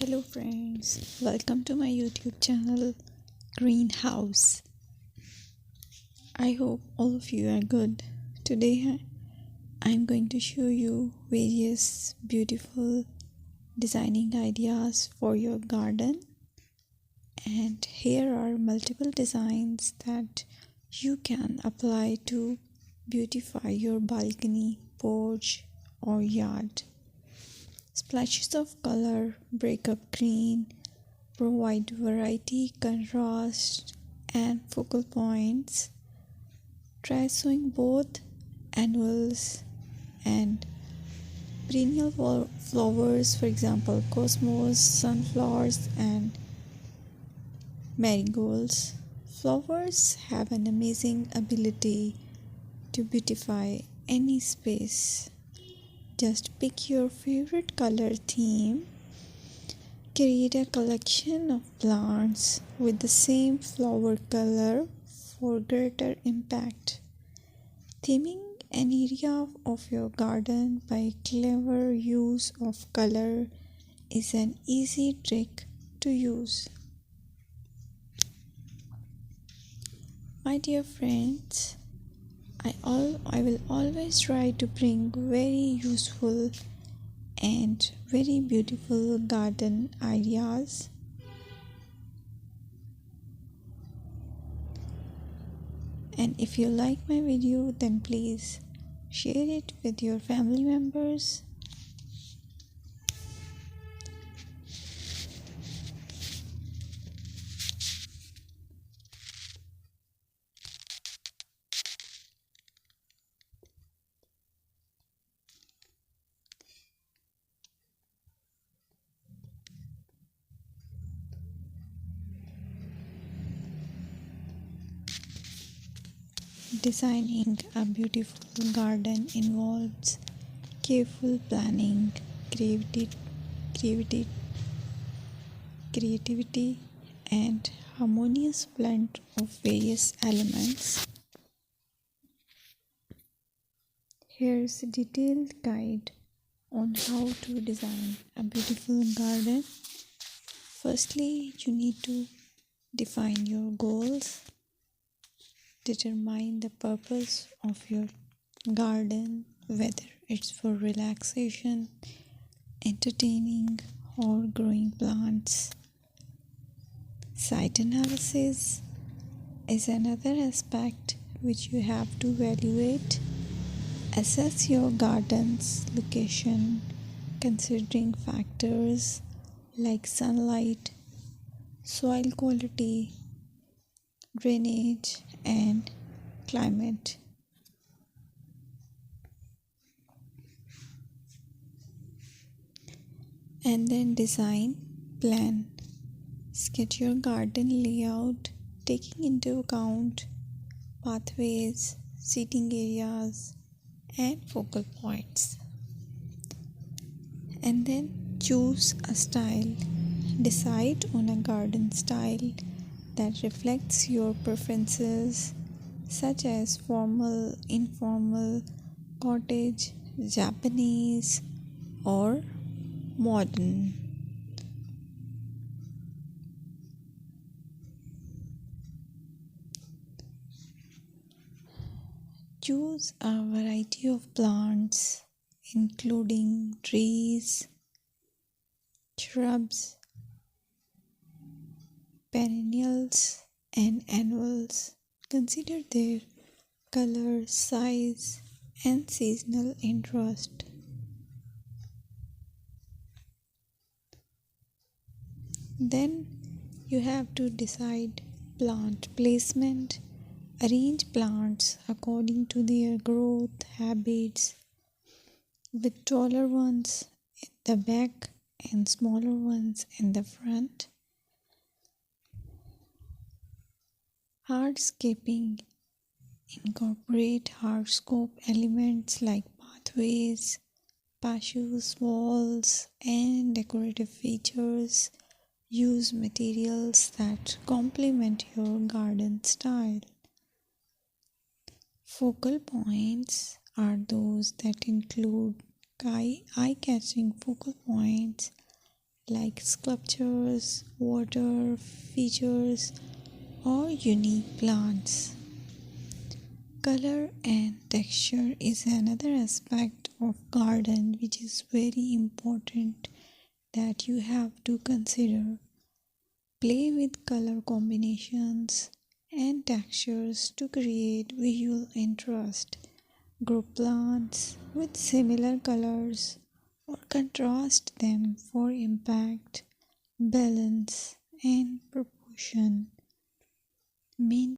Hello friends, welcome to my YouTube channel Greenhouse. I hope all of you are good. Today I'm going to show you various beautiful designing ideas for your garden, and here are multiple designs that you can apply to beautify your balcony, porch or yard. Splashes of color break up green, provide variety, contrast, and focal points. Try sowing both annuals and perennial flowers, for example, cosmos, sunflowers, and marigolds. Flowers have an amazing ability to beautify any space. Just pick your favorite color theme. Create a collection of plants with the same flower color for greater impact. Theming an area of your garden by clever use of color is an easy trick to use. My dear friends, I will always try to bring very useful and very beautiful garden ideas. And if you like my video, then please share it with your family members. Designing a beautiful garden involves careful planning, creativity, creativity, and harmonious blend of various elements. Here's a detailed guide on how to design a beautiful garden. Firstly, you need to define your goals. Determine the purpose of your garden, whether it's for relaxation, entertaining, or growing plants. Site analysis is another aspect which you have to evaluate. Assess your garden's location, considering factors like sunlight, soil quality, drainage, and climate. And then design plan. Sketch your garden layout, taking into account pathways, seating areas, and focal points. And then choose a style. Decide on a garden style that reflects your preferences, such as formal, informal, cottage, Japanese, or modern. Choose a variety of plants, including trees, shrubs, perennials, and annuals. Consider their color, size, and seasonal interest. Then you have to decide plant placement. Arrange plants according to their growth habits, with taller ones in the back and smaller ones in the front. Hardscaping. Incorporate hardscape elements like pathways, patios, walls, and decorative features. Use materials that complement your garden style. Focal points are those that include eye-catching focal points like sculptures, water features, or unique plants. Color and texture is another aspect of garden which is very important that you have to consider. Play with color combinations and textures to create visual interest. Group plants with similar colors or contrast them for impact, balance, and proportion. Main